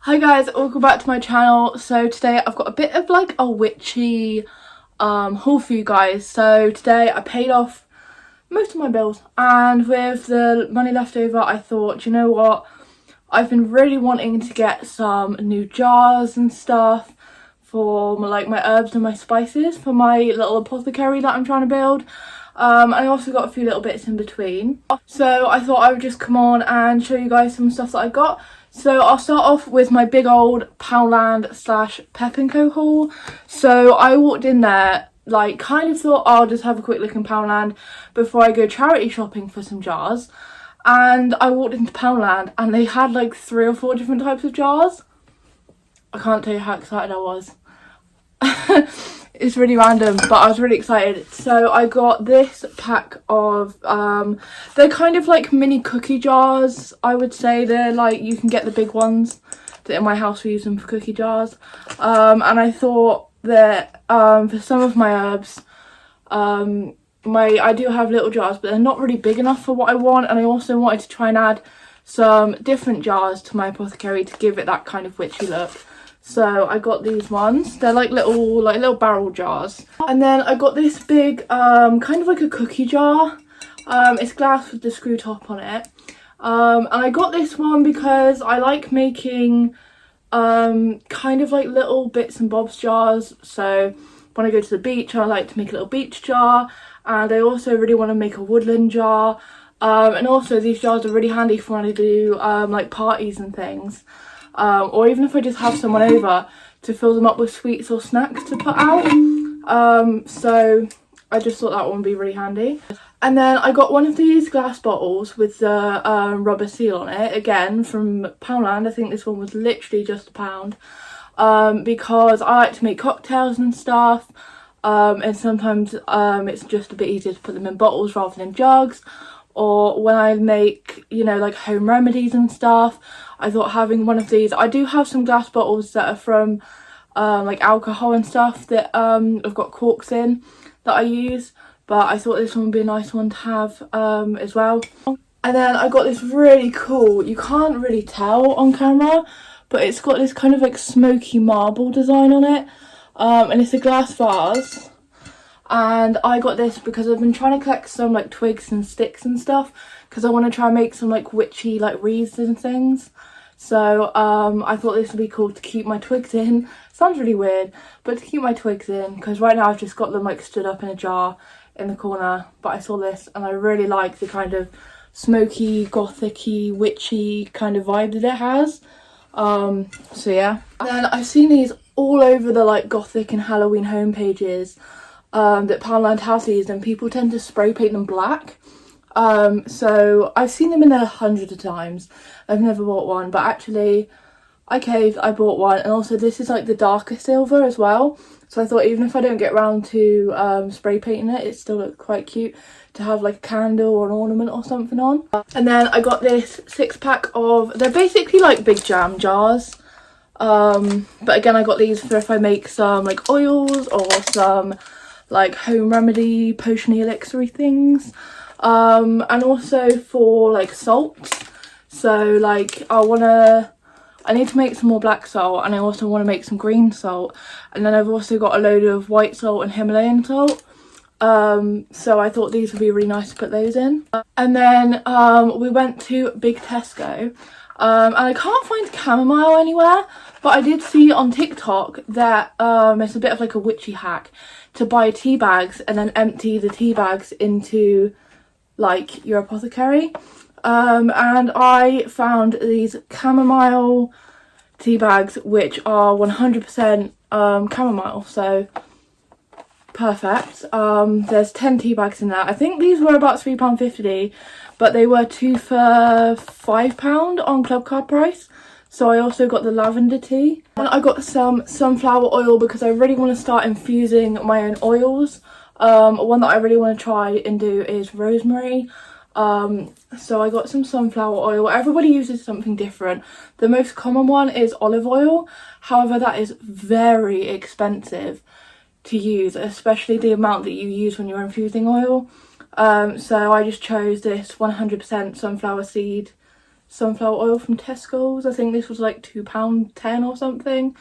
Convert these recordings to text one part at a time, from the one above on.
Hi guys, welcome back to my channel. So today I've got a bit of like a witchy haul for you guys. So today I paid off most of my bills, and with the money left over I thought, you know what, I've been really wanting to get some new jars and stuff for my herbs and my spices for my little apothecary that I'm trying to build. I also got a few little bits in between, so I thought I would just come on and show you guys some stuff that I got. So I'll start off with my big old Poundland / Pep & Co haul. So I walked in there, like, kind of thought I'll just have a quick look in Poundland before I go charity shopping for some jars. And I walked into Poundland and they had like 3 or 4 different types of jars. I can't tell you how excited I was. It's really random, but I was really excited. So I got this pack of they're kind of like mini cookie jars, I would say. They're like, you can get the big ones that in my house we use them for cookie jars, and I thought that for some of my herbs, I do have little jars, but they're not really big enough for what I want, and I also wanted to try and add some different jars to my apothecary to give it that kind of witchy look. So I got these ones. They're like little barrel jars. And then I got this big kind of like a cookie jar. It's glass with the screw top on it. And I got this one because I like making kind of like little bits and bobs jars. So when I go to the beach, I like to make a little beach jar, and I also really want to make a woodland jar. And also these jars are really handy for when I do like parties and things. Or even if I just have someone over to fill them up with sweets or snacks to put out. So I just thought that one would be really handy. And then I got one of these glass bottles with the rubber seal on it, again from Poundland. I think this one was literally just £1, because I like to make cocktails and stuff, and sometimes it's just a bit easier to put them in bottles rather than jugs. Or when I make, you know, like home remedies and stuff, I thought having one of these. I do have some glass bottles that are from like alcohol and stuff that I've got corks in that I use, but I thought this one would be a nice one to have as well. And then I got this really cool, you can't really tell on camera, but it's got this kind of like smoky marble design on it, and it's a glass vase. And I got this because I've been trying to collect some like twigs and sticks and stuff, because I want to try and make some like witchy like wreaths and things. So I thought this would be cool to keep my twigs in. Sounds really weird, but to keep my twigs in, because right now I've just got them like stood up in a jar in the corner. But I saw this and I really like the kind of smoky, gothic-y, witchy kind of vibe that it has. So yeah. And then I've seen these all over the like gothic and Halloween homepages. That Poundland has these, and people tend to spray paint them black. So I've seen them in there hundreds of times. I've never bought one, but actually I caved, I bought one. And also this is like the darker silver as well, so I thought even if I don't get around to spray painting it, it still looks quite cute to have like a candle or an ornament or something on. And then I got this 6-pack of, they're basically like big jam jars, but again I got these for if I make some like oils or some like home remedy potiony elixiry things, and also for like salts. So like I need to make some more black salt, and I also want to make some green salt, and then I've also got a load of white salt and Himalayan salt, so I thought these would be really nice to put those in. And then we went to Big Tesco, and I can't find chamomile anywhere, but I did see on TikTok that it's a bit of like a witchy hack to buy tea bags and then empty the tea bags into like your apothecary, and I found these chamomile tea bags which are 100% chamomile, so perfect. There's 10 tea bags in there. I think these were about £3.50, but they were 2 for £5 on club card price. So I also got the lavender tea, and I got some sunflower oil because I really want to start infusing my own oils. One that I really want to try and do is rosemary. So I got some sunflower oil. Everybody uses something different. The most common one is olive oil. However, that is very expensive to use, especially the amount that you use when you're infusing oil. So I just chose this 100% sunflower seed sunflower oil from Tesco's. I think this was like £2.10 or something.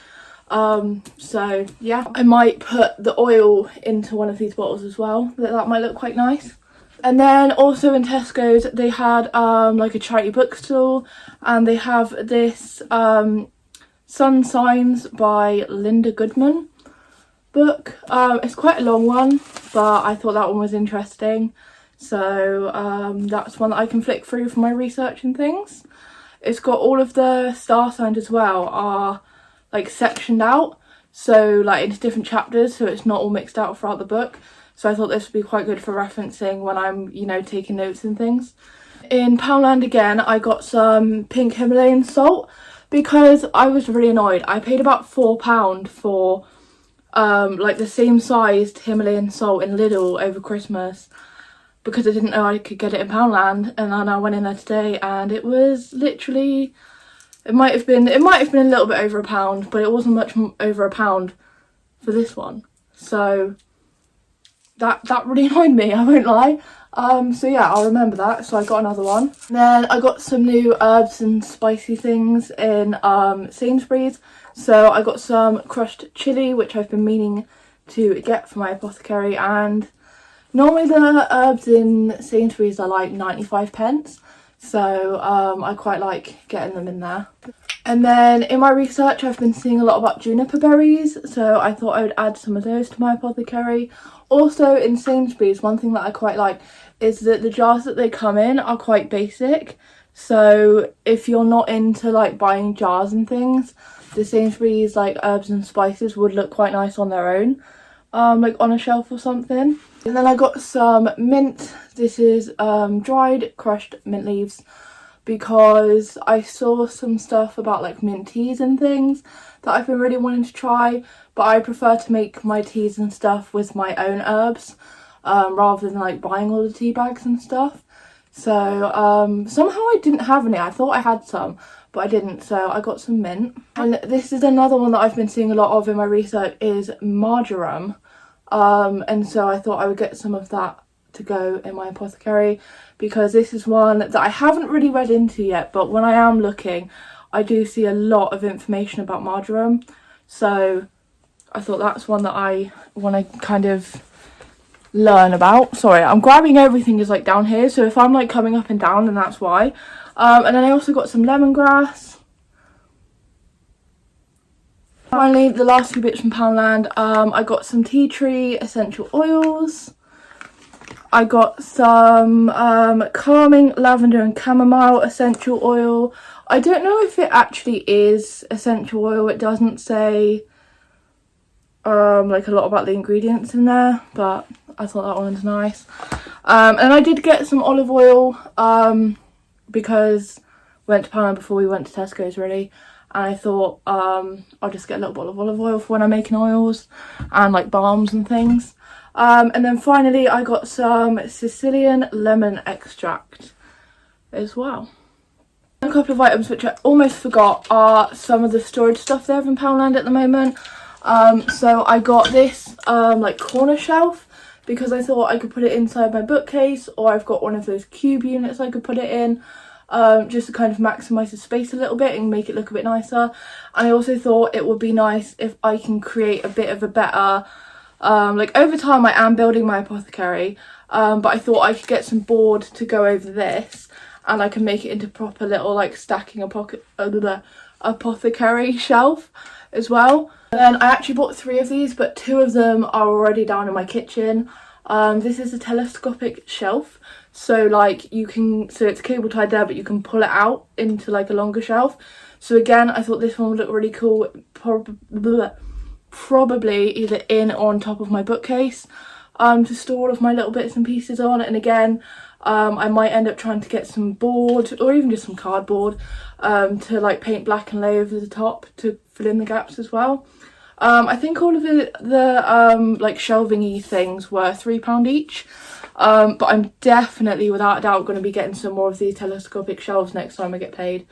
So yeah, I might put the oil into one of these bottles as well. That might look quite nice. And then also in Tesco's they had like a charity bookstall, and they have this Sun Signs by Linda Goodman book. It's quite a long one, but I thought that one was interesting, so that's one that I can flick through for my research and things. It's got all of the star signs as well are like sectioned out, so like into different chapters, so it's not all mixed out throughout the book. So I thought this would be quite good for referencing when I'm, you know, taking notes and things. In Poundland again, I got some pink Himalayan salt because I was really annoyed. I paid about £4 for like the same sized Himalayan salt in Lidl over Christmas because I didn't know I could get it in Poundland, and then I went in there today and it was literally, it might have been a little bit over £1, but it wasn't much over £1 for this one. So that really annoyed me, I won't lie. So yeah, I'll remember that. So I got another one. Then I got some new herbs and spicy things in Sainsbury's. So I got some crushed chilli, which I've been meaning to get for my apothecary, and normally the herbs in Sainsbury's are like 95p, so I quite like getting them in there. And then in my research I've been seeing a lot about juniper berries, so I thought I would add some of those to my apothecary. Also in Sainsbury's, one thing that I quite like is that the jars that they come in are quite basic, so if you're not into like buying jars and things, the Sainsbury's like herbs and spices would look quite nice on their own, like on a shelf or something. And then I got some mint. This is dried crushed mint leaves, because I saw some stuff about like mint teas and things that I've been really wanting to try, but I prefer to make my teas and stuff with my own herbs rather than like buying all the tea bags and stuff. So somehow I didn't have any. I thought I had some, but I didn't, so I got some mint. And this is another one that I've been seeing a lot of in my research, is marjoram. And so I thought I would get some of that to go in my apothecary, because this is one that I haven't really read into yet, but when I am looking I do see a lot of information about marjoram, so I thought that's one that I want to kind of learn about. Sorry, I'm grabbing everything is like down here, so if I'm like coming up and down, then that's why. And then I also got some lemongrass. Finally, the last few bits from Poundland, I got some tea tree essential oils. I got some calming lavender and chamomile essential oil. I don't know if it actually is essential oil. It doesn't say like a lot about the ingredients in there, but I thought that one was nice. And I did get some olive oil because we went to Poundland before we went to Tesco's really, and I thought I'll just get a little bottle of olive oil for when I'm making oils and like balms and things. And then finally I got some Sicilian lemon extract as well. A couple of items which I almost forgot are some of the storage stuff they have in Poundland at the moment. So I got this like corner shelf because I thought I could put it inside my bookcase, or I've got one of those cube units I could put it in, just to kind of maximise the space a little bit and make it look a bit nicer. And I also thought it would be nice if I can create a bit of a better like over time I am building my apothecary, but I thought I could get some board to go over this and I can make it into proper little like stacking apothecary shelf as well. And then I actually bought 3 of these, but 2 of them are already down in my kitchen. This is a telescopic shelf, so like you can, so it's cable tied there, but you can pull it out into like a longer shelf. So again, I thought this one would look really cool, probably either in or on top of my bookcase, to store all of my little bits and pieces on. And again, I might end up trying to get some board or even just some cardboard to like paint black and lay over the top to fill in the gaps as well. I think all of the like shelving-y things were £3 each, but I'm definitely without a doubt going to be getting some more of these telescopic shelves next time I get paid,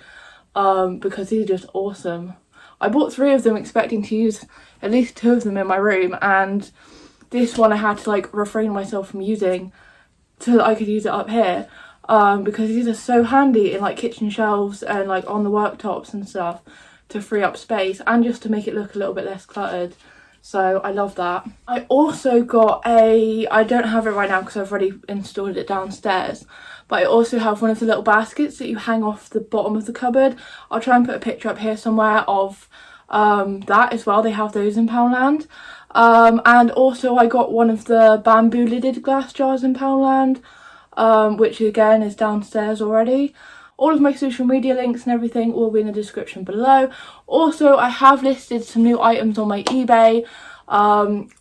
because these are just awesome. I bought 3 of them expecting to use at least 2 of them in my room, and this one I had to like refrain myself from using so that I could use it up here. because these are so handy in like kitchen shelves and like on the worktops and stuff to free up space and just to make it look a little bit less cluttered. So I love that. I also got I don't have it right now because I've already installed it downstairs, but I also have one of the little baskets that you hang off the bottom of the cupboard. I'll try and put a picture up here somewhere of that as well. They have those in Poundland. And also I got one of the bamboo lidded glass jars in Poundland, which again is downstairs already. All of my social media links and everything will be in the description below. Also, I have listed some new items on my eBay.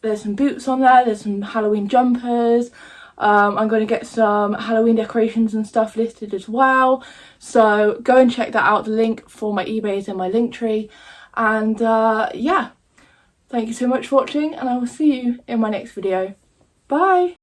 There's some boots on there, there's some Halloween jumpers. I'm going to get some Halloween decorations and stuff listed as well. So go and check that out. The link for my eBay is in my link tree. And yeah, thank you so much for watching, and I will see you in my next video. Bye!